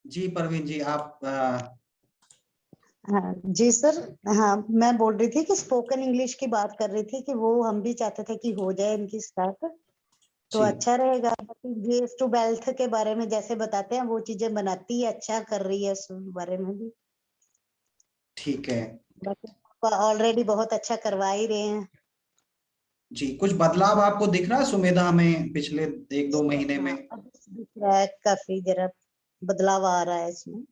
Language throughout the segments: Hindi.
जी परवीन जी, आप हाँ जी सर। हाँ, मैं बोल रही थी कि स्पोकन इंग्लिश की बात कर रही थी कि वो हम भी चाहते थे कि हो जाए इनकी स्टार्ट, तो जी अच्छा रहेगा। जेस टू वेल्थ के बारे में जैसे बताते हैं वो चीजें बनाती है, अच्छा कर रही है उस बारे में भी। ठीक है। बाकी ऑलरेडी बहुत अच्छा करवा ही रहे हैं। जी, कुछ बदलाव आपको दिख रहा है सुमेधा में पिछले 1-2 महीने में? हाँ, अब दिख रहा है, काफी जरा बदलाव आ रहा है इसमें।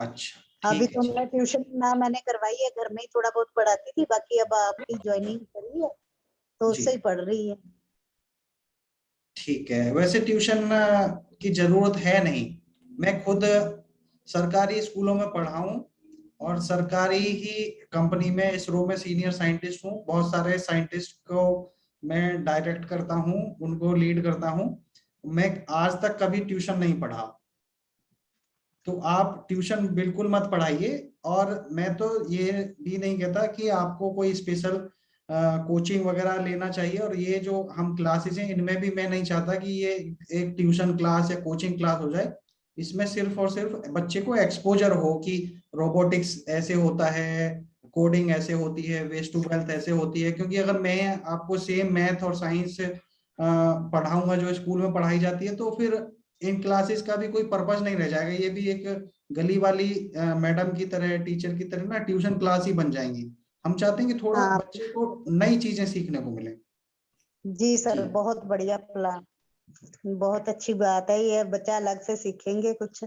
अच्छा, अभी ठीक है तो जी। मैं ट्यूशन ना मैंने करवाई है, घर में ही थोड़ा बहुत पढ़ाती थी, बाकी अब आपकी ज्वाइनिंग करी है तो जी उससे ही पढ़ रही है। ठीक है, वैसे ट्यूशन की जरूरत है नहीं। मैं खुद सरकारी स्कूलों में पढ़ा हूँ और सरकारी ही कंपनी में इसरो में सीनियर साइंटिस्ट हूँ। बहुत सारे साइंटिस्ट को मैं डायरेक्ट करता हूँ, उनको लीड करता हूँ। मैं आज तक कभी ट्यूशन नहीं पढ़ा, तो आप ट्यूशन बिल्कुल मत पढ़ाइए। और मैं तो ये भी नहीं कहता कि आपको कोई स्पेशल कोचिंग वगैरह लेना चाहिए। और ये जो हम क्लासेस हैं इनमें भी मैं नहीं चाहता कि ये एक ट्यूशन क्लास या कोचिंग क्लास हो जाए। इसमें सिर्फ और सिर्फ बच्चे को एक्सपोजर हो कि रोबोटिक्स ऐसे होता है, कोडिंग ऐसे होती है, वेस्ट टू वेल्थ ऐसे होती है। क्योंकि अगर मैं आपको सेम मैथ और साइंस पढ़ाऊंगा जो स्कूल में पढ़ाई जाती है, तो फिर इन क्लासेस का भी कोई पर्पज नहीं रह जाएगा। ये भी एक गली वाली मैडम की तरह, टीचर की तरह ना ट्यूशन क्लास ही बन जाएंगी। हम चाहते हैं कि थोड़ा हाँ बच्चे को नई चीजें सीखने को मिले। जी जी सर, बहुत बढ़िया प्लान, बहुत अच्छी बात है। ये बच्चा अलग से सीखेंगे कुछ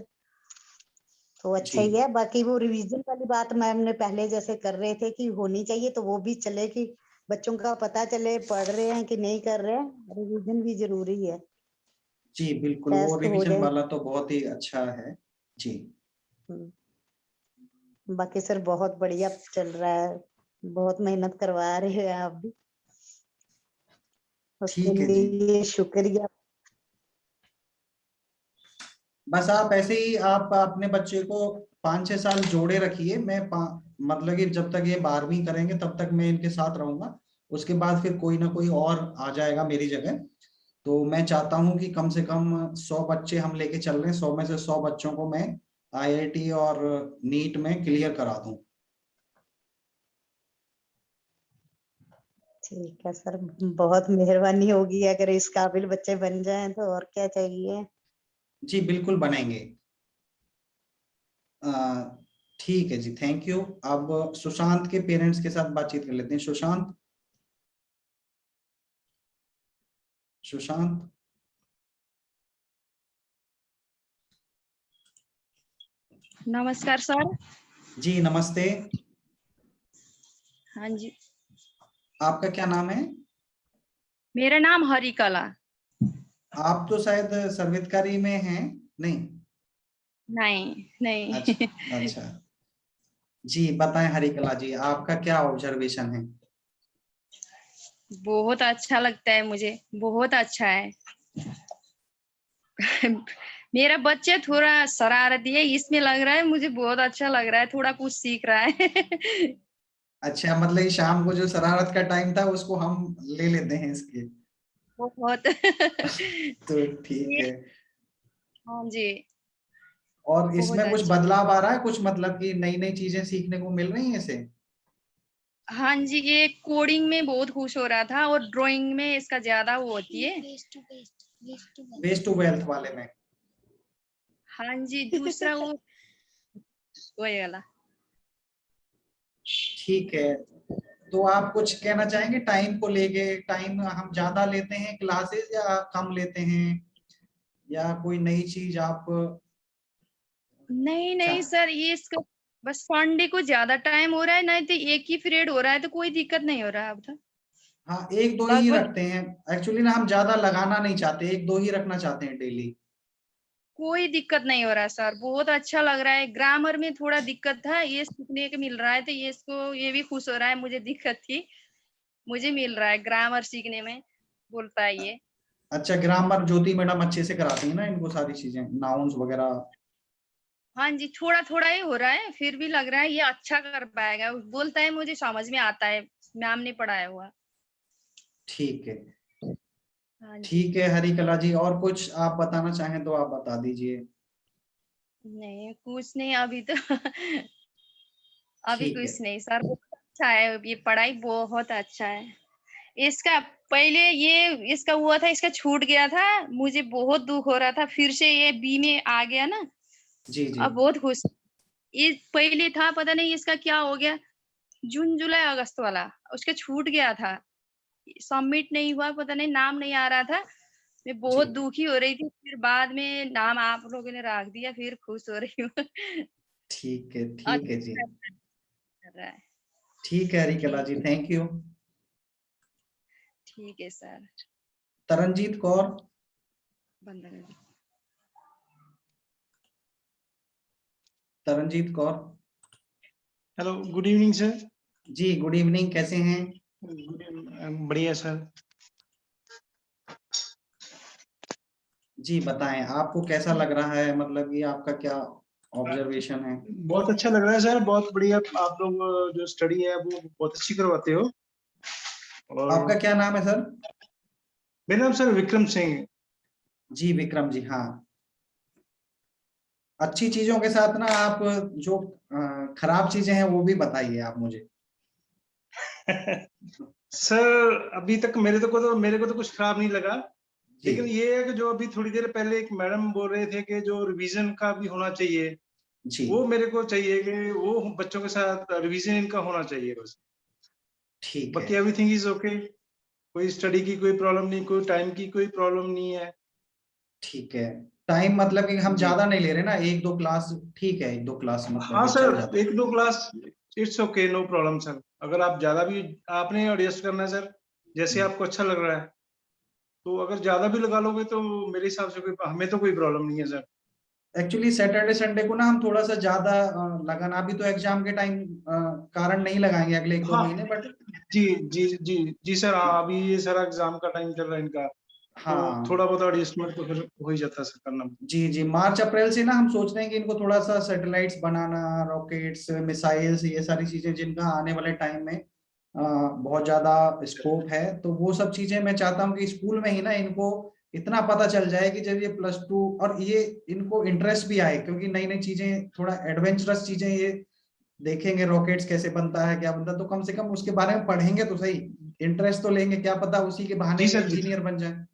तो अच्छा जी ही है। बाकी वो रिवीजन वाली बात मैम ने पहले जैसे कर रहे थे कि होनी चाहिए, तो वो भी चले कि बच्चों का पता चले पढ़ रहे हैं कि नहीं कर रहे हैं। रिवीजन भी जरूरी है, जी बिल्कुल, वो टेस्ट हो रिवीजन जाए। वाला तो बहुत ही अच्छा है। जी हम्म, बाकी सर बहुत बढ़िया चल रहा है, बहुत मेहनत करवा रहे हैं आप भी, उसके ठीक है जी। लिए शुक्रिया। बस आप ऐसे ही आप अपने बच्चे को 5-6 साल जोड़े रखिए। मतलब कि जब तक ये 12वीं करेंगे तब तक मैं इनके साथ रहूंगा। उसके बाद फिर कोई ना कोई और आ जाएगा मेरी जगह। तो मैं चाहता हूं कि कम से कम 100 बच्चे हम लेके चल रहे हैं, 100 में से 100 बच्चों को मैं आईआईटी और नीट में क्लियर करा दूं। ठीक है सर, बहुत मेहरबानी होगी अगर इस काबिल बच्चे बन जाएं तो, और क्या चाहिए। जी बिल्कुल बनेंगे। अ, ठीक है जी, थैंक यू। अब सुशांत के पेरेंट्स के साथ बातचीत कर लेते हैं। सुशांत, सुशांत। नमस्कार सर। जी नमस्ते। हाँ जी, आपका क्या नाम है? मेरा नाम हरिकला। आप तो शायद सर्वितकारी में हैं। नहीं? नहीं नहीं। अच्छा अच्छा। जी बताएं हरिकला जी, आपका क्या ऑब्जर्वेशन है? बहुत अच्छा लगता है मुझे, बहुत अच्छा है। मेरा बच्चा थोड़ा शरारती है, इसमें लग रहा है मुझे बहुत अच्छा लग रहा है, थोड़ा कुछ सीख रहा है। अच्छा, मतलब ये शाम को जो शरारत का टाइम था उसको हम ले लेते हैं इसके। बहुत। तो ठीक है। हाँ जी, और बहुत इसमें कुछ अच्छा। बदलाव आ रहा है, कुछ मतलब कि नई नई चीजें सीखने को मिल रही हैं इसे? हाँ जी, ये कोडिंग में बहुत खुश हो रहा था और ड्राइंग में इसका ज्यादा वो होती है। वेस्ट टू वेल्थ वाले में? हाँ जी, दूसरा वो वही वाला। ठीक है। तो आप कुछ कहना चाहेंगे टाइम को लेके? टाइम हम ज्यादा लेते हैं क्लासेस या कम लेते हैं, या कोई नई चीज आप नहीं नहीं चाह? सर, ये इसका बस संडे को ज्यादा टाइम हो रहा है, नहीं तो एक ही पीरियड हो रहा है, तो कोई दिक्कत नहीं हो रहा है अब तो। हाँ, एक दो ही लगभग रखते हैं। एक्चुअली ना हम ज्यादा लगाना नहीं चाहते, एक दो ही रखना चाहते हैं डेली। कोई दिक्कत नहीं हो रहा है सर, बहुत अच्छा लग रहा है। ग्रामर में थोड़ा दिक्कत था, ये सीखने को मिल रहा है, तो ये इसको ये भी खुश हो रहा है। मुझे दिक्कत थी, मुझे मिल रहा है ग्रामर सीखने में, बोलता है ये। अच्छा, ग्रामर ज्योति मैडम अच्छे से कराती है ना इनको सारी चीजें, नाउन्स वगैरह? हाँ जी, थोड़ा थोड़ा ही हो रहा है, फिर भी लग रहा है ये अच्छा कर पाएगा। बोलता है मुझे समझ में आता है, मैम ने पढ़ाया हुआ। ठीक है। हाँ जी। ठीक है हरिकला जी, और कुछ आप बताना चाहें तो आप बता दीजिए। नहीं कुछ नहीं अभी तो अभी ठीक है। कुछ नहीं सर, बहुत अच्छा है, ये पढ़ाई बहुत अच्छा है। इसका पहले ये इसका हुआ था, इसका छूट गया था, मुझे बहुत दुख हो रहा था, फिर से ये बी में आ गया ना, जी जी। अब बहुत खुश। ये पहले था पता नहीं इसका क्या हो गया, जून जुलाई अगस्त वाला, उसका छूट गया था, सबमिट नहीं हुआ, पता नहीं नाम नहीं आ रहा था, मैं जी बहुत दुखी हो रही थी, फिर बाद में नाम आप लोगों ने रख दिया, फिर खुश हो रही हूँ। ठीक है, ठीक है जी। अच्छा कर रहा है। ठीक है हरिकला ठीक जी, है, थैंक यू। ठीक है सर। तरनजीत कौर। बंद कर दो। Taranjeet Kaur. Hello, good evening sir. जी गुड इवनिंग, कैसे हैं? बढ़िया सर। जी बताएं, आपको कैसा लग रहा है, मतलब ये आपका क्या ऑब्जर्वेशन है? बहुत अच्छा लग रहा है सर, बहुत बढ़िया। आप लोग जो स्टडी है वो बहुत अच्छी करवाते हो। और आपका क्या नाम है सर? मेरा नाम सर विक्रम सिंह है। जी विक्रम जी, हाँ। अच्छी चीजों के साथ ना आप जो खराब चीजें हैं वो भी बताइए आप मुझे। सर अभी तक मेरे को तो कुछ खराब नहीं लगा, जी लेकिन ये है कि जो अभी थोड़ी देर पहले एक मैडम बोल रहे थे कि जो रिवीजन का भी होना चाहिए, जी। वो मेरे को चाहिए कि वो बच्चों के साथ रिवीजन इनका होना चाहिए बस। ठीक है। बाकी एवरीथिंग इज ओके, कोई स्टडी की कोई प्रॉब्लम नहीं, कोई टाइम की कोई प्रॉब्लम नहीं है। ठीक है। टाइम मतलब कि हम जी ज्यादा नहीं ले रहे ना, एक दो क्लास ठीक है, एक दो क्लास मतलब हाँ कि चल सर, जाता है। एक दो class it's okay, no problem sir. अगर आप ज्यादा भी आपने एडजस्ट करना है सर, जैसे आपको अच्छा लग रहा है, तो अगर ज्यादा भी लगा लोगे तो मेरे हिसाब से कोई हमें तो कोई प्रॉब्लम नहीं है सर। एक्चुअली सैटरडे संडे को ना हम थोड़ा सा ज्यादा लगाना, अभी तो एग्जाम के टाइम कारण नहीं लगाएंगे अगले एक दो हाँ महीने, but ji ji ji ji sir, हाँ अभी ये सारा एग्जाम का टाइम चल रहा है इनका, तो हाँ। थोड़ा बहुत एडजस्टमेंट तो फिर हो ही जाता है सर करना। जी जी, मार्च अप्रैल से ना हम सोच रहे हैं कि इनको थोड़ा सा सैटेलाइट्स बनाना, रॉकेट्स, मिसाइल्स, ये सारी चीजें जिनका आने वाले टाइम में बहुत ज्यादा स्कोप है, तो वो सब चीजें मैं चाहता हूँ कि स्कूल में ही ना इनको इतना पता चल जाए कि जब ये +2 और ये इनको इंटरेस्ट भी आए, क्योंकि नई नई चीजें, थोड़ा एडवेंचरस चीजें ये देखेंगे, रॉकेट्स कैसे बनता है, क्या बनता है, तो कम से कम उसके बारे में पढ़ेंगे तो सही, इंटरेस्ट तो लेंगे, क्या पता उसी के बहाने जी ये सर जी, इंजीनियर बन जाए।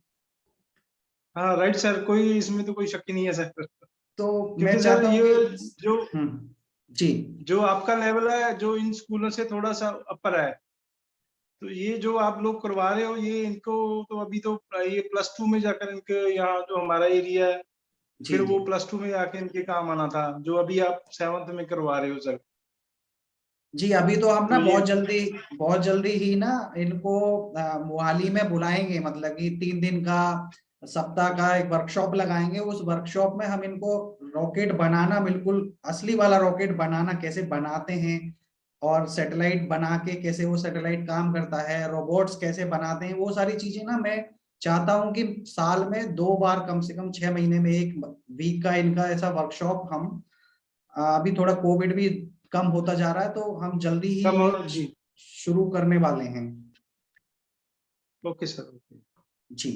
हाँ राइट सर, कोई इसमें तो कोई शक ही नहीं है सर। तो मैं क्योंकि सर चाहता हूँ कि ये जो जी जो आपका लेवल है, जो इन स्कूलों से थोड़ा सा अपर है, तो ये जो आप लोग करवा रहे हो, ये इनको तो अभी तो ये +2 में जाकर इनके यहाँ जो हमारा एरिया है, जी फिर जी वो +2 में आके इनके काम आना था, जो अभी आप 7th में करवा रहे हो सर। जी। अभी तो हम ना तो ये बहुत जल्दी ही ना इनको मोहाली में बुलाएंगे, मतलब कि 3 दिन का, सप्ताह का एक वर्कशॉप लगाएंगे। उस वर्कशॉप में हम इनको रॉकेट बनाना, बिल्कुल असली वाला रॉकेट बनाना कैसे बनाते हैं, और सैटेलाइट बना के कैसे वो सैटेलाइट काम करता है, रोबोट्स कैसे बनाते हैं, वो सारी चीजें ना मैं चाहता हूं कि साल में 2 बार, कम से कम 6 महीने में एक वीक का इनका ऐसा वर्कशॉप हम, अभी थोड़ा कोविड भी कम होता जा रहा है तो हम जल्दी ही कम ये जी, शुरू करने वाले हैं। ओके सर, ओके जी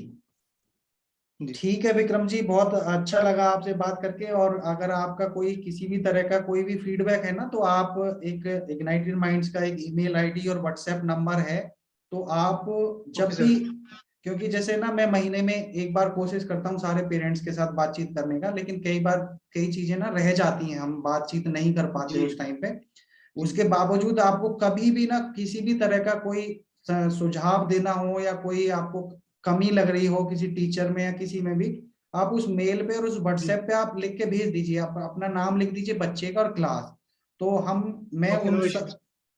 जी। ठीक है विक्रम जी, बहुत अच्छा लगा आपसे बात करके, और अगर आपका कोई किसी भी तरह का कोई भी फीडबैक है ना, तो आप एक इग्नाइटेड माइंड्स का एक ईमेल आईडी और व्हाट्सएप नंबर है, तो आप ओके जब भी, सर। क्योंकि जैसे ना मैं महीने में एक बार कोशिश करता हूँ सारे पेरेंट्स के साथ बातचीत करने का, लेकिन कई बार कई चीजें ना रह जाती हैं, हम बातचीत नहीं कर पाते जी उस टाइम पे। जी उसके बावजूद आपको कभी भी ना किसी भी तरह का कोई सुझाव देना हो, या कोई आपको कमी लग रही हो किसी टीचर में या किसी में भी, आप उस मेल पे और उस जी, व्हाट्सएप पे आप लिख के भेज दीजिए, आप अपना नाम लिख दीजिए, बच्चे का और क्लास। तो मैं ओके, नो इश्यूज।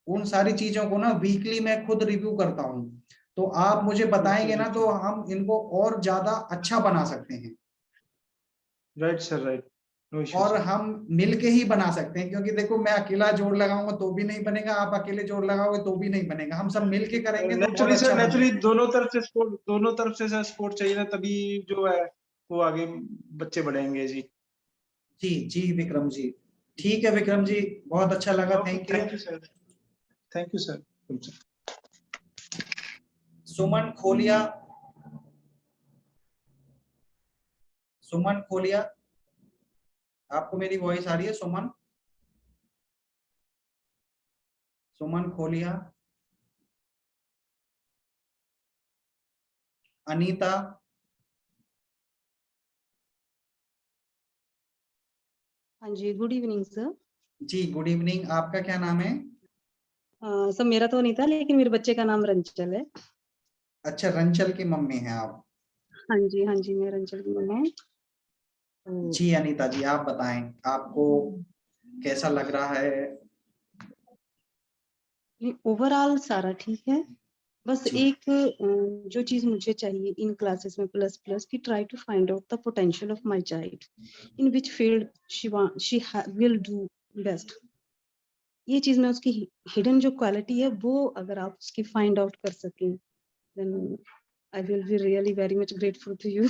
उन सारी चीजों को ना वीकली मैं खुद रिव्यू करता हूँ, तो आप मुझे ओके, बताएंगे ना तो हम इनको और ज्यादा अच्छा बना सकते हैं, right sir, right, no issues. और हम मिलके ही बना सकते हैं, क्योंकि देखो मैं अकेला जोड़ लगाऊंगा तो भी नहीं बनेगा, आप अकेले जोड़ लगाओगे तो भी नहीं बनेगा, हम सब मिलके करेंगे तो बहुत नेचुरली सर, अच्छा बन नेचुरली सकता है। दोनों तरफ से सर सपोर्ट चाहिए ना, तभी जो है वो आगे बच्चे बढ़ेंगे जी। जी जी विक्रम जी, ठीक है विक्रम जी, बहुत अच्छा लगा, okay, thank you. Thank you sir, thank you sir. Suman Kholia, Suman खोलिया। आपको मेरी वॉइस आ रही है? सुमन, सुमन खोलिया, अनीता, हाँ जी, गुड इवनिंग सर। जी गुड इवनिंग। आपका क्या नाम है? सर मेरा तो नहीं था, लेकिन मेरे बच्चे का नाम रंचल है। अच्छा, रंचल की मम्मी हैं आप? हाँ जी, मैं रंचल की मम्मा हूँ। तो जी अनीता जी, आप बताएं, आपको कैसा लग रहा है? ओवरऑल सारा ठीक है। बस जी एक जो चीज मुझे चाहिए इन क्लासेस में प्लस प्लस की try to find out the potential of my child in which field she will do best. ये चीज में उसकी हिडन जो क्वालिटी है वो अगर आप उसकी फाइंड आउट कर सकें, then I will be really very much grateful to you.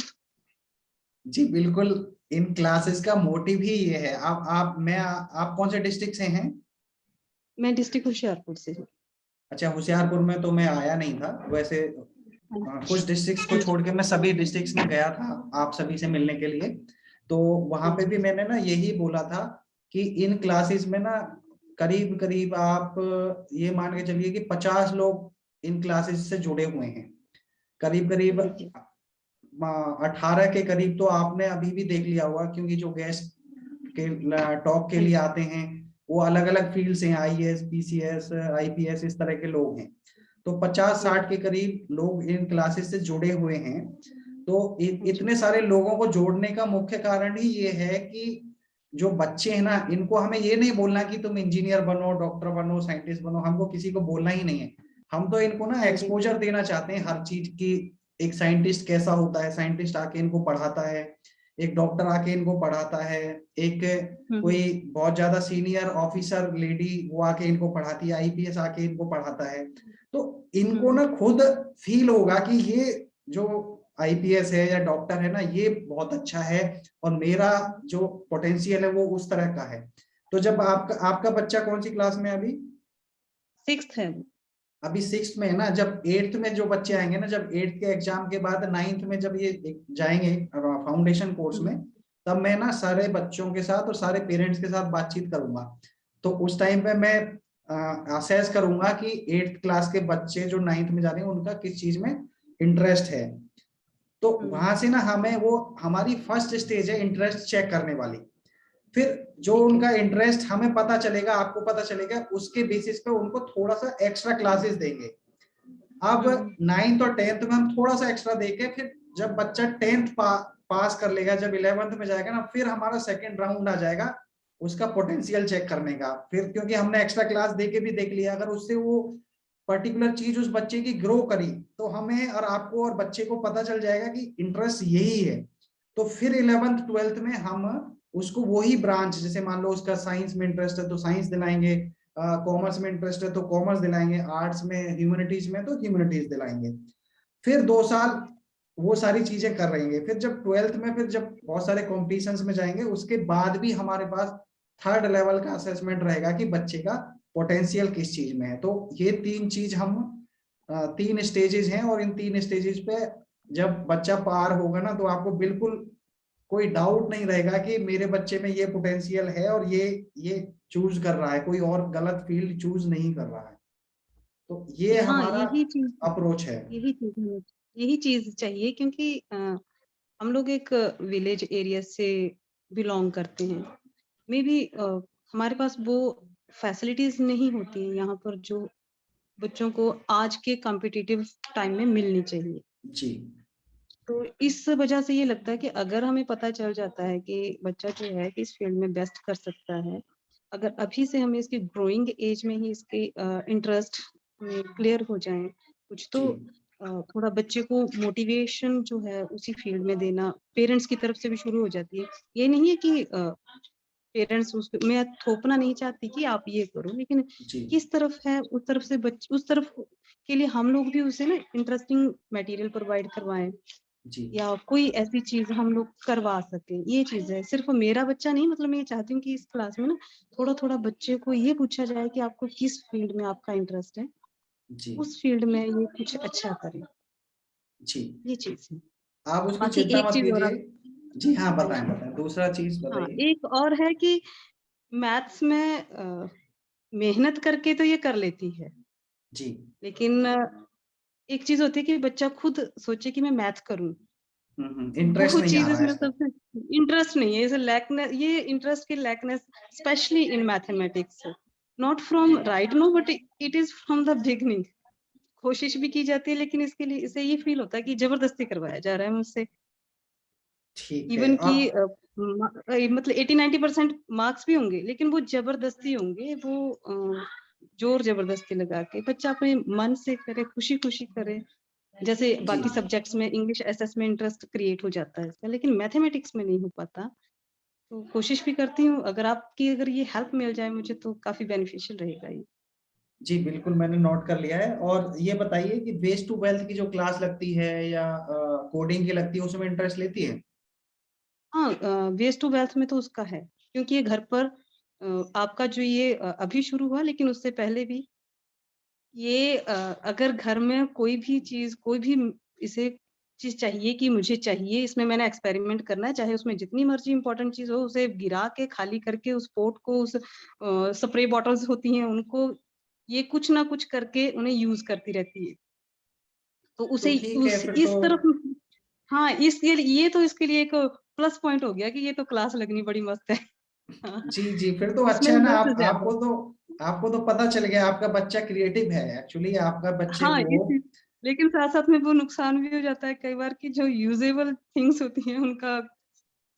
जी बिल्कुल, इन क्लासेस का मोटिव ही ये है। आप कौन से डिस्ट्रिक्ट से हैं? मैं डिस्ट्रिक्ट होशियारपुर से हूँ। अच्छा, होशियारपुर में तो मैं आया नहीं था वैसे। कुछ डिस्ट्रिक्ट्स को छोड़ के मैं सभी डिस्ट्रिक्ट्स में गया था आप सभी से मिलने के लिए। तो वहां पे भी मैंने ना यही बोला था कि इन क्लासेस में ना करीब करीब आप ये मान के चलिए कि 50 लोग इन क्लासेस से जुड़े हुए हैं। करीब करीब 18 के करीब तो आपने अभी भी देख लिया होगा, क्योंकि जो गेस्ट के टॉक के लिए आते हैं वो अलग अलग फील्ड से हैं, आईएएस, पीसीएस, आईपीएस, इस तरह के लोग हैं। तो 50-60 के करीब लोग इन क्लासेस से जुड़े हुए हैं। तो इतने सारे लोगों को जोड़ने का मुख्य कारण ही ये है कि जो बच्चे हैं ना, इनको हमें ये नहीं बोलना कि तुम इंजीनियर बनो, डॉक्टर बनो, साइंटिस्ट बनो, हमको किसी को बोलना ही नहीं है। हम तो इनको ना एक्सपोजर देना चाहते हैं हर चीज की। एक साइंटिस्ट कैसा होता है, साइंटिस्ट आके इनको पढ़ाता है, एक डॉक्टर आके इनको पढ़ाता है, एक कोई बहुत ज्यादा सीनियर ऑफिसर लेडी वो आके इनको पढ़ाती है, आईपीएस आके इनको पढ़ाता है। तो इनको ना खुद फील होगा कि ये जो आईपीएस है या डॉक्टर है ना, ये बहुत अच्छा है और मेरा जो पोटेंशियल है वो उस तरह का है। तो जब आपका बच्चा कौन सी क्लास में है अभी? 6th है। अभी 6th में है ना। जब 8th में जो बच्चे आएंगे ना, जब 8th के एग्जाम के बाद 9th में जब ये जाएंगे फाउंडेशन कोर्स में, तब मैं ना सारे बच्चों के साथ और सारे पेरेंट्स के साथ बातचीत करूंगा। तो उस टाइम पे मैं असेस करूंगा कि 8th क्लास के बच्चे जो 9th में जा रहे हैं उनका किस चीज में इंटरेस्ट है। तो वहां से ना हमें वो हमारी फर्स्ट स्टेज है इंटरेस्ट चेक करने वाली। फिर जो उनका इंटरेस्ट हमें पता चलेगा, आपको पता चलेगा, उसके बेसिस पे उनको थोड़ा सा एक्स्ट्रा क्लासेस देंगे। अब 9th और 10th में हम थोड़ा सा एक्स्ट्रा देके, फिर जब बच्चा 10th पास कर लेगा, जब 11th में जाएगा ना, फिर हमारा सेकेंड राउंड आ जाएगा उसका पोटेंशियल चेक करने का। फिर क्योंकि हमने एक्स्ट्रा क्लास देके भी देख लिया, अगर उससे वो पर्टिकुलर चीज उस बच्चे की ग्रो करी तो हमें और आपको और बच्चे को पता चल जाएगा कि इंटरेस्ट यही है। तो फिर 11th 12th में हम उसको वही ब्रांच, जैसे मान लो उसका साइंस में इंटरेस्ट है तो साइंस दिलाएंगे, कॉमर्स में इंटरेस्ट है तो कॉमर्स दिलाएंगे, आर्ट्स में, ह्यूमैनिटीज में तो ह्यूमैनिटीज दिलाएंगे। फिर 2 साल वो सारी चीजें कर रहेंगे। फिर जब 12th में, फिर जब बहुत सारे कॉम्पिटिशन्स में जाएंगे, उसके बाद भी हमारे पास 3rd लेवल का असेसमेंट रहेगा कि बच्चे का पोटेंशियल किस चीज में है। तो ये 3 चीज हम 3 स्टेजेस हैं, और इन 3 स्टेजेस पे जब बच्चा पार होगा ना, तो आपको बिल्कुल कोई डाउट नहीं रहेगा कि मेरे बच्चे में ये पोटेंशियल है और ये चूज कर रहा है, कोई और गलत फील्ड चूज नहीं कर रहा है। तो ये हाँ, हमारा अप्रोच है। यही चीज चाहिए, क्योंकि हम लोग एक विलेज एरिया से बिलोंग करते हैं। मे बी हमारे पास वो फैसिलिटीज नहीं होती है यहाँ पर जो बच्चों को आज के कॉम्पिटिटिव टाइम में मिलनी चाहिए। जी तो इस वजह से ये लगता है कि अगर हमें पता चल जाता है कि बच्चा जो है कि इस फील्ड में बेस्ट कर सकता है, अगर अभी से हमें इसकी ग्रोइंग एज में ही इसके इंटरेस्ट में क्लियर हो जाए कुछ, तो थोड़ा बच्चे को मोटिवेशन जो है उसी फील्ड में देना पेरेंट्स की तरफ से भी शुरू हो जाती है। ये नहीं है कि पेरेंट्स उसको, मैं थोपना नहीं चाहती कि आप ये करो, लेकिन जी किस तरफ है उस तरफ से उस तरफ के लिए हम लोग भी उसे ना इंटरेस्टिंग मटेरियल प्रोवाइड करवाएं, जी या कोई ऐसी चीज हम लोग करवा सके। ये चीज है, सिर्फ मेरा बच्चा नहीं, मतलब मैं चाहती हूँ कि इस क्लास में ना थोड़ा थोड़ा बच्चे को ये पूछा जाए कि आपको किस फील्ड में आपका इंटरेस्ट है, जी उस फील्ड में ये कुछ अच्छा करें। जी। ये चीज है। आप उसकी बाकी चिंता एक मत चीज और कीजिए। जी हाँ, बताएं बताएं, दूसरा चीज हाँ, बताइए। एक और है कि मैथ्स में मेहनत करके तो ये कर लेती है, जी लेकिन एक चीज होती है कि बच्चा खुद सोचे कि मैं मैथ करूं, इंटरेस्ट वो नहीं आ चीज रहा है इसमें इसका। सबसे इंटरेस्ट नहीं है। ये इंटरेस्ट की lackness specially in mathematics, not from right now but it is from the beginning. कोशिश भी की जाती है लेकिन इसके लिए इसे ये फील होता है कि जबरदस्ती करवाया जा रहा है मुझसे। ठीक है। इवन कि अब मतलब 80-90% मार्क्स भी होंगे लेकिन वो जबरदस्ती होंगे, वो जोर जबरदस्ती लगा के बच्चा अपने मन से करे, खुशी खुशी करे। जैसे जी बाकी सब्जेक्ट्स में इंग्लिश एसएस में इंटरेस्ट क्रिएट हो जाता है इसका, लेकिन मैथमेटिक्स में नहीं हो पाता। तो कोशिश भी करती हूँ, अगर ये हेल्प मिल जाए मुझे तो काफी बेनिफिशियल रहेगा ये। जी बिल्कुल, मैंने नोट कर लिया है। और ये बताइए कि बेस टू वेल्थ की जो क्लास लगती है या कोडिंग की लगती है, उसमें इंटरेस्ट लेती है? हाँ, वेस्ट टू वेल्थ में तो उसका है, क्योंकि ये घर पर आपका जो ये अभी शुरू हुआ, लेकिन उससे पहले भी ये अगर घर में कोई भी इसे चीज चाहिए कि मुझे चाहिए, इसमें मैंने एक्सपेरिमेंट करना है, चाहे उसमें जितनी मर्जी इंपॉर्टेंट चीज हो, उसे गिरा के खाली करके उस पोर्ट को, उस स्प्रे बॉटल्स होती हैं उनको, ये कुछ ना कुछ करके उन्हें यूज करती रहती है। तो तो उसे ठीक है उस फिर तो। इस तरफ, हाँ, इसके लिए ये तो इसके लिए एक प्लस पॉइंट हो गया कि ये तो क्लास लगनी बड़ी मस्त है। हाँ, जी जी, फिर तो अच्छा उसमें है ना। इंटरेस्ट आप ज्यादा है। आपको तो पता चल गया आपका बच्चा क्रिएटिव है। एक्चुअली आपका बच्चे हाँ, को। लेकिन साथ साथ में वो नुकसान भी हो जाता है कई बार कि जो यूजेबल थिंग्स होती हैं उनका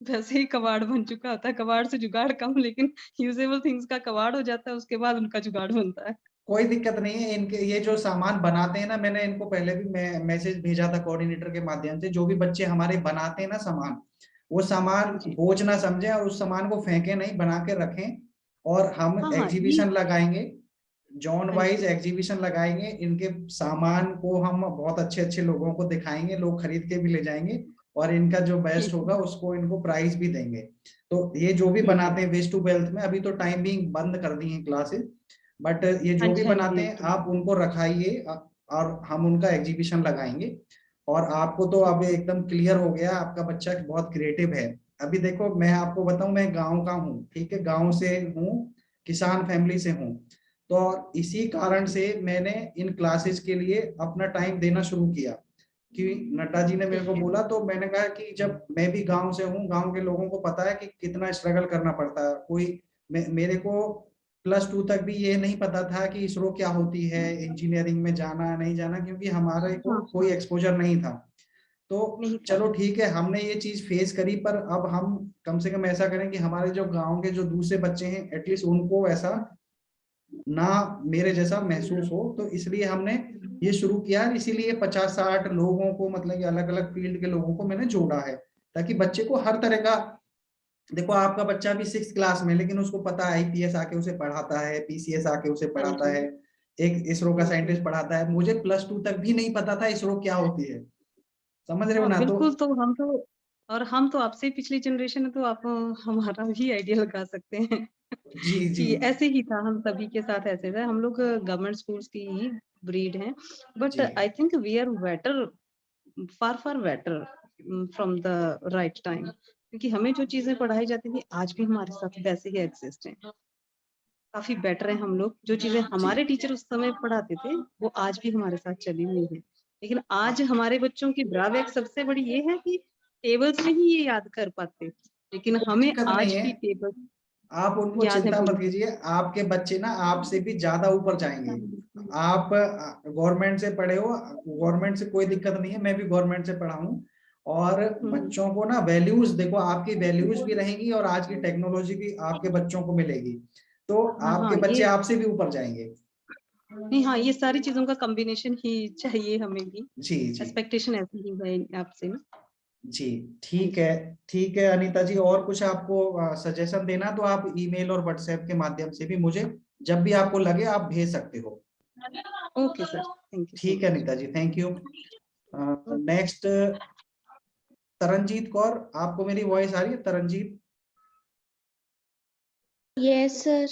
वैसे ही कबाड़ बन चुका होता है। कबाड़ से जुगाड़ कम, लेकिन यूजेबल थिंग्स का कबाड़ हो जाता है, उसके बाद उनका जुगाड़ बनता है। कोई दिक्कत नहीं है। इनके ये जो सामान बनाते हैं ना, मैंने इनको पहले भी मैसेज भेजा था कोऑर्डिनेटर के माध्यम से। जो भी बच्चे हमारे बनाते हैं ना सामान, वो सामान जी, बोझ ना समझे और उस सामान को फेंके नहीं, बना के रखें। और हम हाँ हाँ, ये, एग्जीबिशन लगाएंगे, जोन हाँ वाइज जी, एग्जीबिशन लगाएंगे। इनके सामान को हम बहुत अच्छे अच्छे लोगों को दिखाएंगे, लोग खरीद के भी ले जाएंगे। और इनका जो बेस्ट ठीक होगा है, उसको इनको प्राइज भी देंगे। तो ये जो भी ठीक है। बनाते हैं वेस्ट टू वेल्थ में, अभी तो टाइम बिंग बंद कर दी है क्लासेस, बट ये हाँ जो भी जी, हाँ जी, बनाते हैं एकदम आप उनको रखाइए। और हम उनका एग्जीबिशन लगाएंगे। और आपको तो ठीक अब है। एकदम क्लियर हो गया, आपका बच्चा बहुत क्रिएटिव है। अभी देखो, मैं आपको बताऊं, मैं गांव का हूँ, ठीक है, गांव से हूँ, किसान फैमिली से हूँ। तो इसी कारण से मैंने इन क्लासेस के लिए अपना टाइम देना शुरू किया। कि नड्डा जी ने मेरे को ठीक है। बोला, तो मैंने कहा कि जब मैं भी गांव से हूँ, गांव के लोगों को पता है कि कितना स्ट्रगल करना पड़ता है। मेरे को +2 तक भी ये नहीं पता था कि इसरो क्या होती है, इंजीनियरिंग में जाना नहीं जाना, क्योंकि हमारे को हाँ कोई हाँ, एक्सपोजर नहीं था। तो नहीं था। चलो ठीक है, हमने ये चीज फेस करी, पर अब हम कम से कम ऐसा करें कि हमारे जो गांव के जो दूसरे बच्चे हैं, एटलीस्ट उनको ऐसा ना मेरे जैसा महसूस हो। तो इसलिए हमने ये शुरू किया। इसीलिए 50-60 लोगों को, मतलब कि अलग अलग फील्ड के लोगों को मैंने जोड़ा है, ताकि बच्चे को हर तरह का। देखो, आपका बच्चा भी 6th क्लास में, लेकिन उसको पता है आईपीएस आके उसे पढ़ाता है, पीसीएस आके उसे हाँ पढ़ाता जी, है, एक इसरो का बिल्कुल। साइंटिस्ट पढ़ाता है। मुझे +2 तक भी नहीं पता था इसरो क्या होती है। समझ रहे हो हाँ, ना? तो बिल्कुल। तो हम तो आपसे ही पिछली जनरेशन है, तो आप हमारा भी आइडिया लगा सकते हैं। जी जी कि ऐसे ही था, हम सभी के साथ ऐसे था। हम लोग गवर्नमेंट स्कूल्स की ही ब्रीड हैं, but ji I think we are better, far far better from the right time, क्योंकि हमें जो चीजें पढ़ाई जाती थी आज भी हमारे साथ वैसे ही एग्जिस्ट हैं। काफी बेटर है हम लोग। जो चीजें जी। हमारे टीचर उस समय पढ़ाते थे वो आज भी हमारे साथ चली हुई है। लेकिन आज हमारे बच्चों की ड्रॉबैक सबसे बड़ी ये है कि टेबल्स में ही ये याद कर पाते, लेकिन कोई हमें दिक्कत नहीं आज है, भी टेबल आप उनको याद है चिंता मत पूरी। कीजिए। आपके बच्चे ना आपसे भी ज्यादा ऊपर जाएंगे। आप गवर्नमेंट से पढ़े हो, गवर्नमेंट से कोई दिक्कत नहीं है, मैं भी गवर्नमेंट से पढ़ा हूँ। और हम्म, बच्चों को ना वैल्यूज, देखो आपकी वैल्यूज भी रहेंगी और आज की टेक्नोलॉजी भी आपके बच्चों को मिलेगी। तो हाँ आपके हाँ, बच्चे ये आपसे भी ऊपर जाएंगे। नहीं, हाँ, ये सारी चीजों का कॉम्बिनेशन ही चाहिए हमें भी। जी जी एक्सपेक्टेशन ऐसी ही है आपसे ना। जी। हाँ ठीक है। जी, ठीक है अनीता जी, और कुछ आपको सजेशन देना तो आप ईमेल और व्हाट्सएप के माध्यम से भी मुझे जब भी आपको लगे आप भेज सकते हो। Okay sir, thank you so ठीक है much. Anita ji, thank you. Next, Taranjeet Kaur, आपको मेरी वॉइस आ रही है तरनजीत? Yes sir.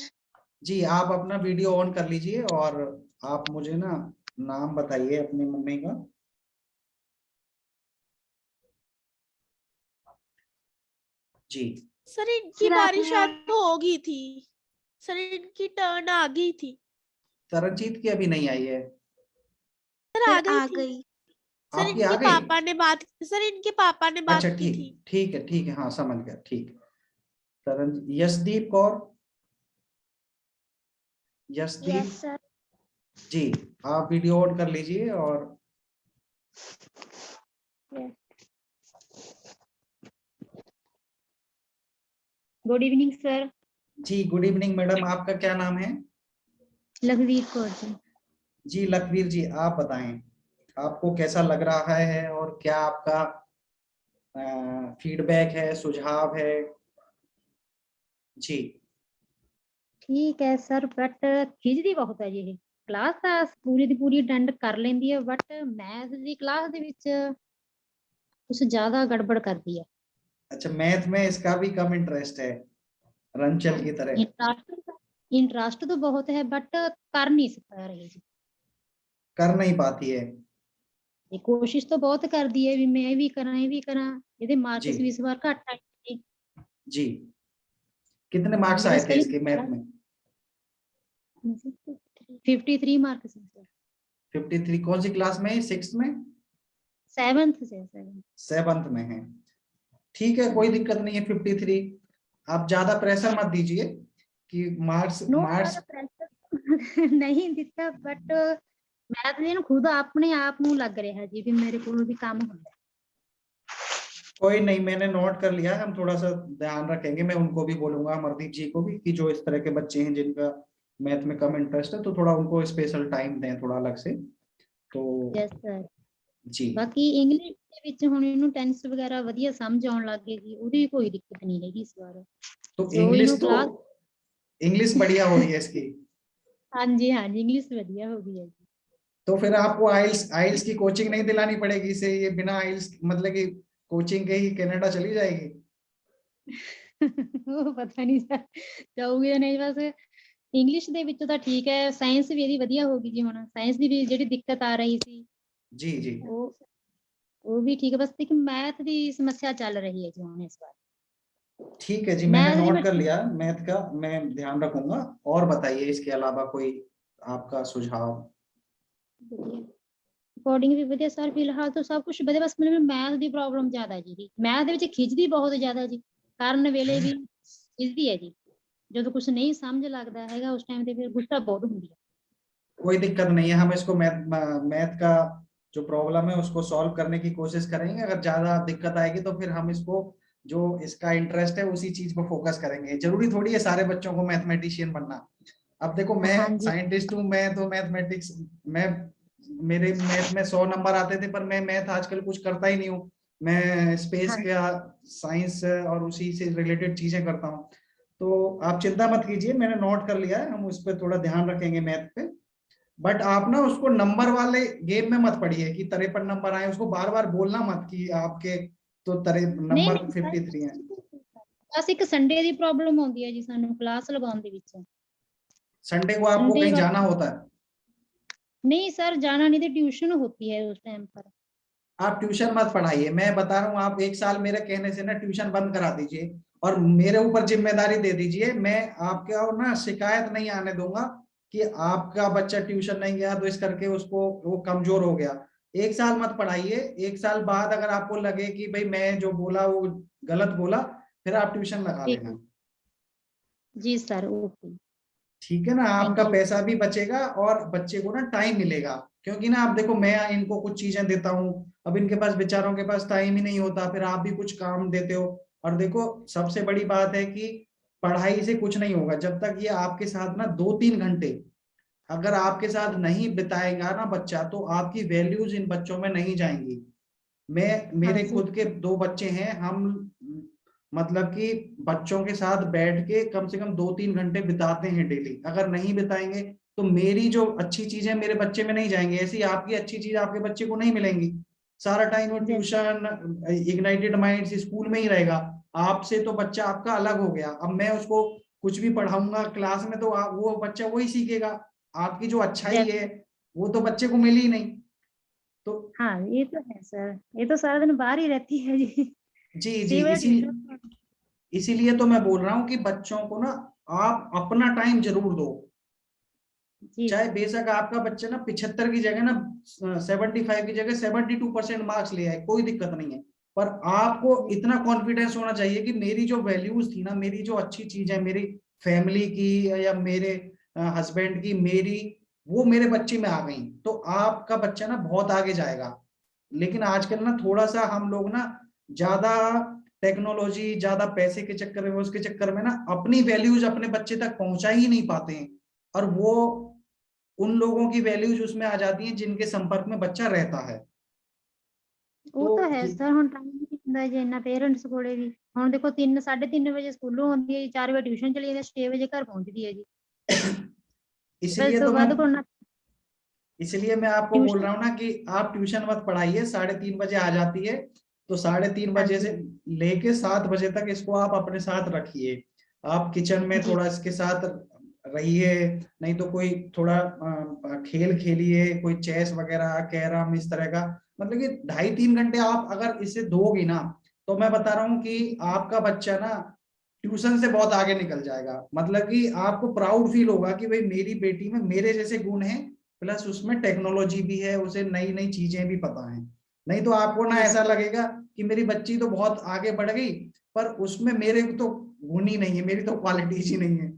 जी, आप अपना वीडियो ऑन कर लीजिए और आप मुझे ना नाम बताइए अपनी मम्मी का। जी सर इनकी सर, बारिश आपने- आज हो गई थी, सर इनकी टर्न आ गई थी। तरनजीत की अभी नहीं आई है। सर सर, आ गई आ थी। गई। सर आपकी आ इनके गई? पापा ने बात, सर इनके पापा ने बात अच्छा की थी। ठीक है, हाँ समझ गया, ठीक। तरन यशदीप कौर, यशदीप यस सर। जी, आप वीडियो ऑन कर लीजिए। और गुड इवनिंग सर। जी गुड इवनिंग मैडम, आपका क्या नाम है? लखवीर कौर जी। जी लखवीर जी, आप बताएं आपको कैसा लग रहा है और क्या आपका फीडबैक है, सुझाव है? जी ठीक है सर, बट ਖਿੱਚਦੀ ਬਹੁਤ ਹੈ ਜੀ ਇਹ ਕਲਾਸ ਤਾਂ ਪੂਰੀ ਦੀ ਪੂਰੀ ਅਟੈਂਡ ਕਰ ਲੈਂਦੀ ਹੈ, ਬਟ ਮੈਥ ਦੀ ਕਲਾਸ ਦੇ ਵਿੱਚ ਕੁਝ ਜ਼ਿਆਦਾ ਗੜਬੜ ਕਰਦੀ ਹੈ। अच्छा, मैथ में इसका भी कम इंटरेस्ट है, रंचल की तरह। इंटरेस्ट तो बहुत है बट कर नहीं सकता रही जी। कर नहीं पाती है। ये कोशिश तो बहुत करदी है भी मैं भी करा ये भी करा, ਇਹਦੇ ਮਾਰਕਸ जी ਵੀ ਇਸ ਵਾਰ ਘੱਟ ਆਏ ਜੀ। जी कितने मार्क्स आए बस थे कहीं इसके मैथ में? 53 मार्क्स है सर। 53? कौन सी क्लास में है? 6th में? 7th से 7th में है। ठीक है, कोई दिक्कत नहीं है। 53, आप ज्यादा प्रेशर मत दीजिए कि मार्क्स नो मार्क्स ਪ੍ਰੈਸ਼ਰ ਨਹੀਂ ਦਿੱਤਾ, ਬਟ ਮੈਥ ਨੇ ਖੁਦ ਆਪਣੇ ਆਪ ਨੂੰ ਲੱਗ ਰਿਹਾ ਜੀ ਵੀ ਮੇਰੇ ਕੋਲੋਂ ਵੀ ਕੰਮ ਹੁੰਦਾ। कोई नहीं, मैंने नोट कर लिया है, हम थोड़ा सा ध्यान रखेंगे। मैं उनको भी बोलूंगा, अमरदीप जी को भी, कि जो इस तरह के बच्चे हैं जिनका मैथ में कम इंटरेस्ट है, तो थोड़ा उनको स्पेशल टाइम दें थोड़ा अलग से। तो ਯੈਸ ਸਰ। जी ਬਾਕੀ ਇੰਗਲਿਸ਼ ਦੇ ਵਿੱਚ ਹੁਣ ਇਹਨੂੰ ਟੈਂਸ ਵਗੈਰਾ ਵਧੀਆ ਸਮਝ ਆਉਣ ਲੱਗ ਗਈ ਜੀ, ਉਹਦੀ ਕੋਈ ਦਿੱਕਤ ਨਹੀਂ ਹੈਗੀ ਇਸ ਵਾਰ। तो जो इंग्लिश इन्हों तो क्लास इंग्लिश बढ़िया हो रही है इसकी। ਹਾਂਜੀ ਹਾਂਜੀ ਇੰਗਲਿਸ਼ ਵਧੀਆ ਹੋ ਗਈ ਹੈ ਜੀ। तो फिर आपको आइल्स आइल्स की कोचिंग नहीं दिलानी पड़ेगी इसे, ये बिना आइल्स मतलब कि कोचिंग के ही कनाडा चली जाएगी। ਉਹ ਪਤਾ ਨਹੀਂ ਸਰ ਜਾਊਗੀ ਜਾਂ ਨਹੀਂ, ਬਸ ਇੰਗਲਿਸ਼ ਦੇ ਵਿੱਚ ਤਾਂ ਠੀਕ ਹੈ, ਸਾਇੰਸ ਵੀ ਇਹਦੀ ਵਧੀਆ ਹੋ ਗਈ ਜੀ। ਹੁਣ ਸਾਇੰਸ ਦੀ ਵੀ ਜਿਹੜੀ ਦਿੱਕਤ ਆ ਰਹੀ ਸੀ जी जी ਉਹ ਵੀ ਠੀਕ ਹੈ, ਬਸ ਇੱਕ ਮੈਥ ਦੀ ਸਮੱਸਿਆ ਚੱਲ ਰਹੀ ਹੈ ਜੀ ਹੁਣ ਇਸ ਵਾਰ। ठीक है जी, मैंने मैथ भी नोट कर लिया मैथ का, मैं ध्यान रखूंगा। और बताइए इसके अलावा कोई आपका सुझाव? ਅਕੋਰਡਿੰਗ ਵੀ ਵਧੀਆ ਸਰ, ਫਿਲਹਾਲ ਤਾਂ ਸਭ ਕੁਝ ਵਧੀਆ, ਬਸ ਮੈਨੂੰ ਮੈਥ ਦੀ ਪ੍ਰੋਬਲਮ ਜ਼ਿਆਦਾ ਜੀ। ਮੈਥ ਦੇ ਵਿੱਚ ਖਿੱਚਦੀ ਬਹੁਤ ਜ਼ਿਆਦਾ ਜੀ, ਕਰਨ ਵੇਲੇ ਵੀ ਖਿੱਚਦੀ ਹੈ ਜੀ। ਜਦੋਂ ਕੁਝ ਨਹੀਂ ਸਮਝ ਲੱਗਦਾ ਹੈਗਾ ਉਸ ਟਾਈਮ ਤੇ ਫਿਰ ਗੁੱਸਾ ਬਹੁਤ ਹੁੰਦੀ ਹੈ। कोई दिक्कत नहीं है, हम इसको मैथ का जो प्रॉब्लम है उसको सॉल्व करने की कोशिश करेंगे। अगर ज्यादा दिक्कत आएगी तो फिर हम इसको जो इसका इंटरेस्ट है उसी चीज पर फोकस करेंगे। जरूरी थोड़ी है सारे बच्चों को मैथमेटिशियन बनना। अब देखो, मैं हाँ जी। साइंटिस्ट हूँ, मैं तो मैथमेटिक्स मैं मेरे मैथ में 100 नंबर आते थे, पर मैं मैथ आजकल कुछ करता ही नहीं हूँ। मैं स्पेस हाँ। का साइंस और उसी से रिलेटेड चीजें करता हूँ। तो आप चिंता मत कीजिए, मैंने नोट कर लिया है, हम उस पर थोड़ा ध्यान रखेंगे मैथ पे। बट आप ना उसको नंबर वाले गेम में मत पढ़िए कि 53 नंबर आए, उसको बार बार बोलना मत कि आपके तो नहीं नंबर नहीं सर, 53 है। ਬਸ ਇੱਕ ਸੰਡੇ ਦੀ ਪ੍ਰੋਬਲਮ ਆਉਂਦੀ ਹੈ ਜੀ ਸਾਨੂੰ ਕਲਾਸ ਲਗਾਉਣ ਦੇ ਵਿੱਚ। संडे को आपको संडे कहीं का- जाना होता है? नहीं सर जाना नहीं, तो ट्यूशन होती है उस टाइम पर। आप ट्यूशन मत पढ़ाइए, मैं बता रहा हूँ। आप 1 साल मेरे कहने से ना ट्यूशन बंद करा दीजिए और मेरे ऊपर जिम्मेदारी दे दीजिए। मैं आपके और ना शिकायत नहीं आने दूंगा कि आपका बच्चा ट्यूशन नहीं गया तो इस करके उसको वो कमजोर हो गया। 1 साल मत पढ़ाइए, 1 साल बाद अगर आपको लगे कि भाई मैं जो बोला वो गलत बोला, फिर आप ट्यूशन लगा ठीक लेना। जी सर, ओके। ठीक है ना, आपका you. पैसा भी बचेगा और बच्चे को ना टाइम मिलेगा। क्योंकि ना आप देखो, मैं इनको कुछ चीजें देता हूँ, अब इनके पास बेचारों के पास टाइम ही नहीं होता, फिर आप भी कुछ काम देते हो। और देखो, सबसे बड़ी बात है कि पढ़ाई से कुछ नहीं होगा जब तक ये आपके साथ ना 2-3 घंटे अगर आपके साथ नहीं बिताएगा ना बच्चा, तो आपकी वैल्यूज इन बच्चों में नहीं जाएंगी। मेरे हाँ जी। खुद के 2 बच्चे हैं, हम मतलब कि बच्चों के साथ बैठ के कम से कम 2-3 घंटे बिताते हैं डेली। अगर नहीं बिताएंगे तो मेरी जो अच्छी चीजें मेरे बच्चे में नहीं जाएंगे, ऐसी आपकी अच्छी चीज आपके बच्चे को नहीं मिलेंगी। सारा टाइम वो ट्यूशन, इग्नाइटेड माइंड्स स्कूल में ही रहेगा। आपसे तो बच्चा आपका अलग हो गया। अब मैं उसको कुछ भी पढ़ाऊंगा क्लास में तो वो बच्चा वही सीखेगा। आपकी जो अच्छाई है वो तो बच्चे को मिली ही नहीं। तो हाँ ये तो है सर, ये तो सारा दिन बाहर ही रहती है जी। जी जी सी बजे इसी ट्यूशन इसीलिए तो मैं बोल रहा हूँ कि बच्चों को ना आप अपना टाइम जरूर दो, जी चाहे बेशक आपका बच्चा ना 75 की जगह ना 75 की जगह 72% मार्क्स ले आए, कोई दिक्कत नहीं है, पर आपको इतना कॉन्फिडेंस होना चाहिए कि मेरी जो वैल्यूज थी ना, मेरी जो अच्छी चीज है मेरी फैमिली की या मेरे हस्बैंड की, मेरी वो मेरे बच्चे में आ गई, तो आपका बच्चा ना बहुत आगे जाएगा। लेकिन आजकल ना थोड़ा सा हम लोग ना ज्यादा टेक्नोलॉजी, ज्यादा पैसे के चक्कर में, उसके चक्कर में ना अपनी वैल्यूज अपने बच्चे तक पहुंचा ही नहीं पाते हैं, और वो उन लोगों की वैल्यूज उसमें आ जाती हैं जिनके संपर्क में बच्चा रहता है। ਉਹ ਤਾਂ तो ਹੈ सर, ਹੁਣ ਟਾਈਮ ਨਹੀਂ ਹੁੰਦਾ ਜੀ ਇੰਨਾ ਪੇਰੈਂਟਸ ਕੋਲੇ ਵੀ। ਹੁਣ ਦੇਖੋ 3 3:30 ਵਜੇ ਸਕੂਲੋਂ ਆਉਂਦੀ ਹੈ ਜੀ, 4 ਵਜੇ ਟਿਊਸ਼ਨ ਚਲੀ ਜਾਂਦੀ ਹੈ, 6 ਵਜੇ ਘਰ ਪਹੁੰਚਦੀ ਹੈ ਜੀ। ਫਿਰ इसलिए ਇਸ ਤੋਂ तो ਬਾਅਦ ਕਰਨਾ इसलिए मैं आपको बोल ट्यूशन। रहा हूँ ना कि आप ट्यूशन मत पढ़ाइए, 3:30 बजे आ जाती है, तो 3:30 हाँ बजे जी से लेके 7 बजे तक इसको आप अपने साथ रखिए। आप किचन में जी थोड़ा इसके साथ रहिए, नहीं तो कोई थोड़ा खेल खेलिए, कोई चेस वगैरह, कैरम, इस तरह का, मतलब कि 2.5-3 घंटे आप अगर इसे दोगे ना, तो मैं बता रहा हूँ कि आपका बच्चा ना ट्यूशन से बहुत आगे निकल जाएगा। मतलब कि आपको प्राउड फील होगा कि भाई मेरी बेटी में मेरे जैसे गुण हैं, प्लस उसमें टेक्नोलॉजी भी है, उसे नई नई चीजें भी पता है। नहीं तो आपको ना ऐसा लगेगा कि मेरी बच्ची तो बहुत आगे बढ़ गई, पर उसमें मेरे तो गुण ही नहीं है, मेरी तो क्वालिटीज ही नहीं है।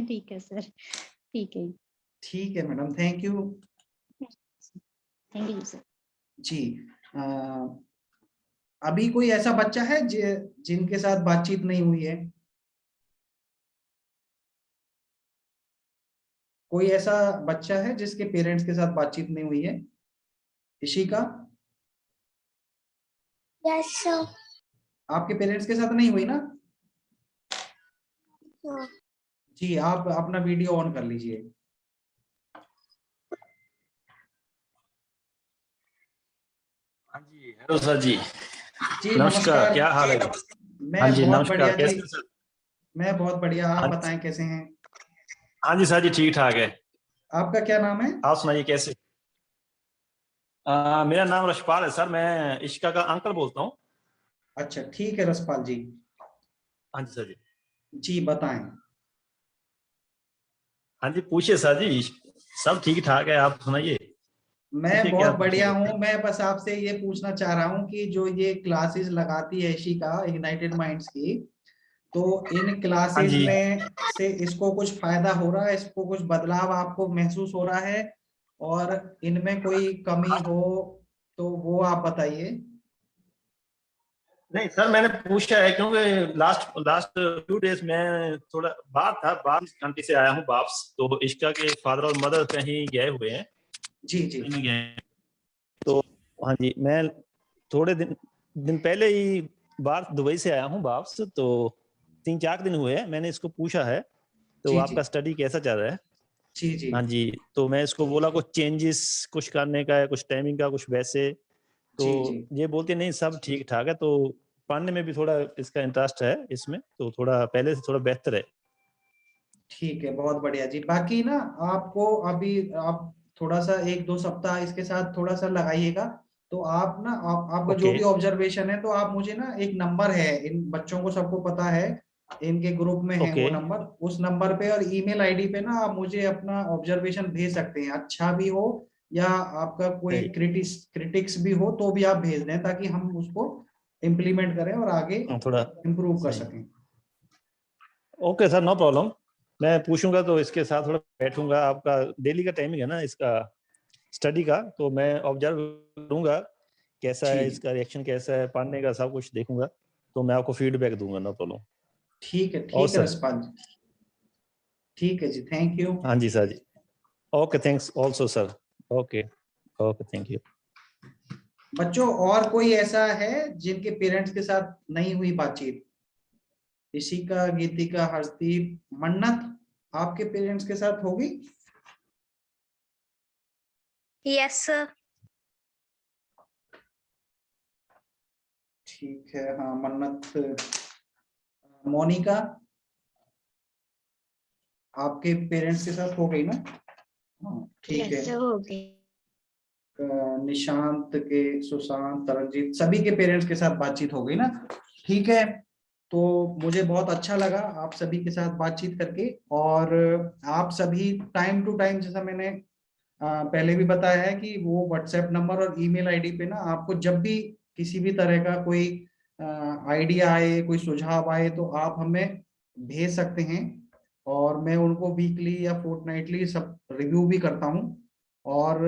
ठीक है सर, ठीक है ठीक है madam, thank you. Thank you sir. जी अभी कोई ऐसा बच्चा है जिनके साथ बातचीत नहीं हुई है? कोई ऐसा बच्चा है जिसके पेरेंट्स के साथ बातचीत नहीं हुई है? Ishika, yes sir. आपके पेरेंट्स के साथ नहीं हुई ना? हाँ। जी, आप अपना वीडियो ऑन कर लीजिए। हाँ जी, हेलो सर जी। जी नमस्कार, क्या हाल है? मैं हाँ जी, बहुत नमस्कार, बढ़िया जी, कैसे सर? मैं बहुत बढ़िया। आप हाँ बताएं कैसे हैं? हाँ जी सर जी, ठीक ठाक है। आपका क्या नाम है? आप सुनाइए कैसे? मेरा नाम रशपाल है सर, मैं इशिका का अंकल बोलता हूँ। अच्छा ठीक है रसपाल जी। हाँ जी सर जी। जी बताएं। हाँ जी, पूछिए सर जी, सब ठीक ठाक है, आप सुनाइए। मैं पूछिए क्या बहुत बढ़िया पूछिएगा। हूँ। मैं बस आपसे ये पूछना चाह रहा हूँ कि जो ये क्लासेस लगाती है इशिका इग्नाइटेड माइंड्स की, तो इन हाँ क्लासेस जी, में से इसको कुछ फायदा हो रहा है, इसको कुछ बदलाव आपको महसूस हो रहा है, और इनमें कोई कमी हो तो वो आप बताइए। नहीं सर मैंने पूछा है क्योंकि लास्ट लास्ट 2 डेज में थोड़ा बाहर था, बाहर कंट्री से आया हूँ वापस, तो इशिका के फादर और मदर कहीं गए हुए हैं। जी जी गए हैं। तो हाँ जी, मैं थोड़े दिन पहले ही बाहर दुबई से आया हूँ वापस, तो 3-4 दिन हुए हैं। मैंने इसको पूछा है तो जी आपका स्टडी कैसा चल रहा है। जी जी हाँ जी, तो मैं इसको बोला कुछ चेंजेस कुछ करने का है, कुछ टाइमिंग का कुछ वैसे, तो जी जी ये बोलते नहीं सब ठीक ठाक है, तो पढ़ने में भी थोड़ा इसका इंटरेस्ट है इसमें, तो थोड़ा पहले से थोड़ा बेहतर है। ठीक है, बहुत बढ़िया जी। बाकी ना आपको अभी आप थोड़ा सा 1-2 सप्ताह इसके साथ थोड़ा सा लगाइएगा, तो आप ना आपका जो ओके भी ऑब्जर्वेशन है, तो आप मुझे ना, एक नंबर है इन बच्चों को सबको पता है, इनके ग्रुप में है ओके वो नंबर, उस नंबर पे और ईमेल आईडी पे ना आप मुझे अपना ऑब्जर्वेशन भेज सकते हैं, अच्छा भी हो या आपका कोई क्रिटिक्स भी हो तो भी आप भेज दें, ताकि हम उसको इम्प्लीमेंट करें और आगे थोड़ा इम्प्रूव कर सही। सकें। ओके सर, नो प्रॉब्लम, मैं पूछूंगा तो इसके साथ थोड़ा बैठूंगा। आपका डेली का टाइमिंग है ना इसका स्टडी का, तो मैं ऑब्जर्व करूंगा कैसा है, जी इसका रिएक्शन कैसा है, पढ़ने का सब कुछ देखूंगा, तो मैं आपको फीडबैक दूंगा, नो प्रॉब्लम। और ठीक है सर रसपाल जी, ठीक है जी, थैंक यू। हाँ जी सर जी, okay thanks also sir, okay okay thank you. बच्चों और कोई ऐसा है जिनके पेरेंट्स के साथ नहीं हुई बातचीत? ऋषिका, गीतिका, हर्षदीप, मन्नत, आपके पेरेंट्स के साथ होगी? Yes sir. ठीक है, हाँ मन्नत। मोनिका, आपके पेरेंट्स के साथ हो गई ना? हाँ ठीक है। हो गई। निशांत के, सुशांत, तरनजीत, सभी के पेरेंट्स के साथ बातचीत हो गई ना? ठीक है, तो मुझे बहुत अच्छा लगा आप सभी के साथ बातचीत करके। और आप सभी टाइम टू टाइम, जैसा मैंने पहले भी बताया है कि वो व्हाट्सएप नंबर और ईमेल आईडी पे ना आपको जब भी किसी भी तरह का कोई आइडिया आए, कोई सुझाव आए, तो आप हमें भेज सकते हैं और मैं उनको वीकली या फोर्टनाइटली सब रिव्यू भी करता हूँ। और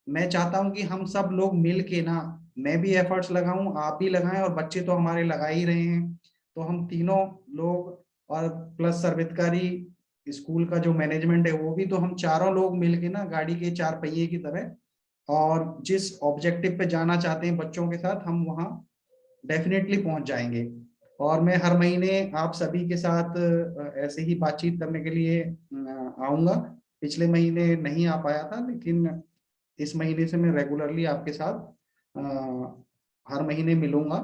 मैं चाहता हूँ कि हम सब लोग मिल के ना, मैं भी एफर्ट्स लगाऊं, आप भी लगाएं, और बच्चे तो हमारे लगा ही रहे हैं, तो हम तीनों लोग और प्लस सर्वितकारी स्कूल का जो मैनेजमेंट है वो भी, तो हम चारों लोग मिलके ना गाड़ी के चार पहिए की तरह, और जिस ऑब्जेक्टिव पे जाना चाहते हैं बच्चों के साथ, हम वहाँ डेफिनेटली पहुंच जाएंगे। और मैं हर महीने आप सभी के साथ ऐसे ही बातचीत करने के लिए आऊंगा। पिछले महीने नहीं आ पाया था, लेकिन इस महीने से मैं रेगुलरली आपके साथ हर महीने मिलूंगा।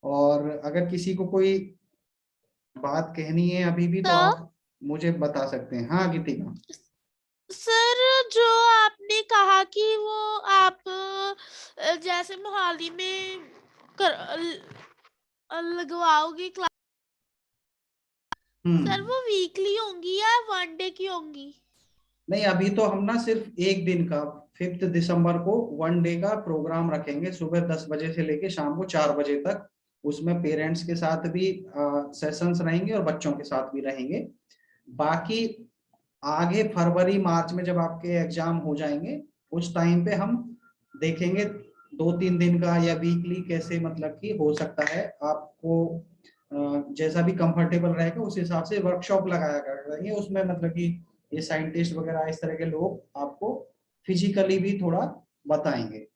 और अगर किसी को कोई बात कहनी है अभी भी, तो तो आप मुझे बता सकते हैं। हाँ गीतिका। सर, जो आपने कहा कि वो आप जैसे मोहाली में लगवाओगे क्लास, सर वो वीकली होंगी या वन डे की होंगी? नहीं, अभी तो हम ना सिर्फ एक दिन का 5 दिसंबर को 1 डे का प्रोग्राम रखेंगे, सुबह 10 बजे से लेके शाम को 4 बजे तक। उसमें पेरेंट्स के साथ भी सेशंस रहेंगे और बच्चों के साथ भी रहेंगे। बाकी आगे फरवरी मार्च में जब आपके एग्जाम हो जाएंगे, उस टाइम पे हम देखेंगे 2-3 दिन का या वीकली कैसे, मतलब कि हो सकता है। आपको जैसा भी कंफर्टेबल रहेगा उस हिसाब से वर्कशॉप लगाया करेंगे। उसमें मतलब कि ये साइंटिस्ट वगैरह इस तरह के लोग आपको फिजिकली भी थोड़ा बताएंगे।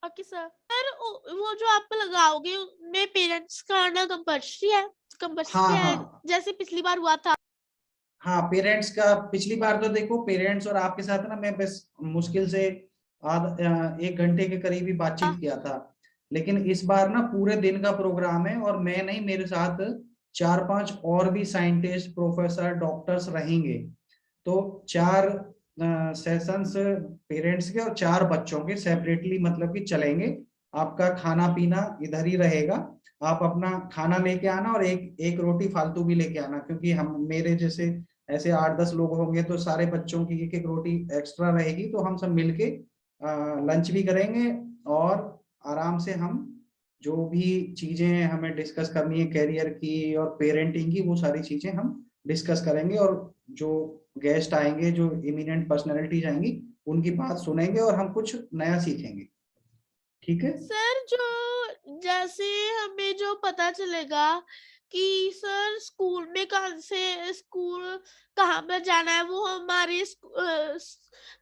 Okay sir. सर वो जो आप लगाओगे उनमें पेरेंट्स का आना कंपल्सरी है? हाँ हाँ जैसे पिछली बार हुआ था। हाँ, पेरेंट्स का पिछली बार तो देखो, पेरेंट्स और आपके साथ ना मैं बस मुश्किल से 1 घंटे के करीब ही बातचीत किया था। लेकिन इस बार ना पूरे दिन का प्रोग्राम है, और मैं नहीं, मेरे साथ 4-5 और भी साइंटिस्ट, प्रोफेसर, डॉक्टर्स रहेंगे। तो 4 सेशंस पेरेंट्स के और 4 बच्चों के सेपरेटली मतलब कि चलेंगे। आपका खाना पीना इधर ही रहेगा, आप अपना खाना लेके आना, और एक रोटी फालतू भी लेके आना, क्योंकि हम मेरे जैसे ऐसे 8-10 लोग होंगे, तो सारे बच्चों की एक रोटी एक्स्ट्रा रहेगी। तो हम सब मिलके लंच भी करेंगे, और आराम से हम जो भी चीजें हमें डिस्कस करनी है कैरियर की और पेरेंटिंग की, वो सारी चीजें हम डिस्कस करेंगे। और जो गेस्ट आएंगे, जो इमिनेंट पर्सनैलिटीज आएंगी, उनकी बात सुनेंगे और हम कुछ नया सीखेंगे। ठीक है सर, जो जैसे हमें जो पता चलेगा कि सर स्कूल में कहाँ पर जाना है, वो हमारे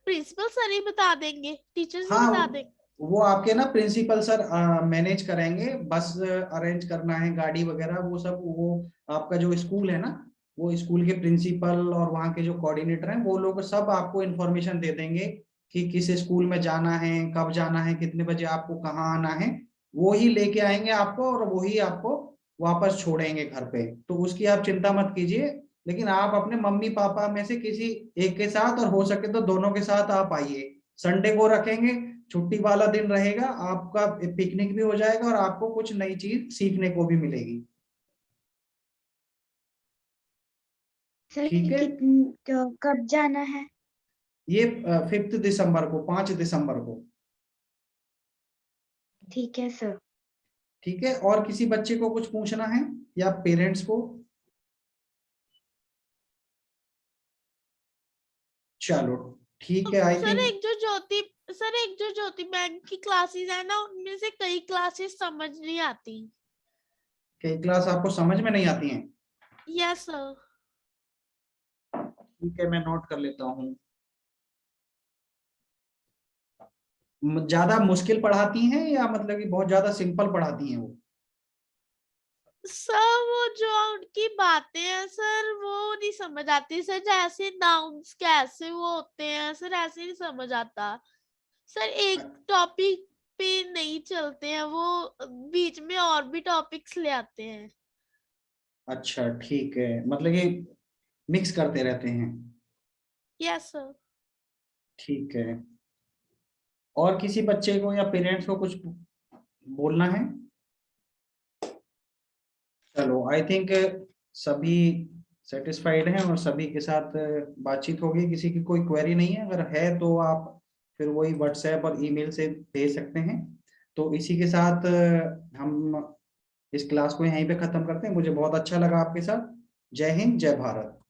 प्रिंसिपल सर ही बता देंगे, टीचर्स ही हाँ, बता देंगे? वो आपके ना प्रिंसिपल सर मैनेज करेंगे। बस अरेंज करना है, गाड़ी वगैरह वो सब, वो आपका जो स्कूल है ना, वो स्कूल के प्रिंसिपल और वहाँ के जो कोऑर्डिनेटर हैं, वो लोग सब आपको इन्फॉर्मेशन दे देंगे कि किस स्कूल में जाना है, कब जाना है, कितने बजे आपको कहाँ आना है। वो ही लेके आएंगे आपको, और वो ही आपको वापस छोड़ेंगे घर पे। तो उसकी आप चिंता मत कीजिए। लेकिन आप अपने मम्मी पापा में से किसी एक के साथ, और हो सके तो दोनों के साथ आप आइए। संडे को रखेंगे, छुट्टी वाला दिन रहेगा, आपका पिकनिक भी हो जाएगा और आपको कुछ नई चीज सीखने को भी मिलेगी। सर ठीक है, कब जाना है? ये 5 दिसंबर को, 5 दिसंबर को। ठीक है सर। ठीक है, और किसी बच्चे को कुछ पूछना है या पेरेंट्स को? चलो ठीक है, आई सर थिंक। एक जो ज्योति मैम की क्लासेस है ना, उनमें से कई क्लासेस समझ नहीं आती। कई क्लास आपको समझ में नहीं आती हैं? Yes sir. ठीक है, मैं नोट कर लेता हूँ। ज्यादा मुश्किल पढ़ाती हैं या मतलब कि बहुत ज्यादा सिंपल पढ़ाती हैं वो? सर वो जो उनकी बातें हैं सर, वो नहीं समझ आती सर। जैसे नाउन्स कैसे वो होते हैं सर, ऐसे नहीं समझ आता सर। एक टॉपिक पे नहीं चलते हैं वो, बीच में और भी टॉपिक्स ले आते हैं। अच्छा ठीक है, मतलब कि मिक्स करते रहते हैं। Yes sir. ठीक है, और किसी बच्चे को या पेरेंट्स को कुछ बोलना है? चलो, आई थिंक सभी सेटिस्फाइड हैं और सभी के साथ बातचीत होगी। किसी की कोई क्वेरी नहीं है? अगर है तो आप फिर वही व्हाट्सएप और ईमेल से भेज सकते हैं। तो इसी के साथ हम इस क्लास को यहीं पे खत्म करते हैं। मुझे बहुत अच्छा लगा आपके साथ। जय हिंद, जय भारत।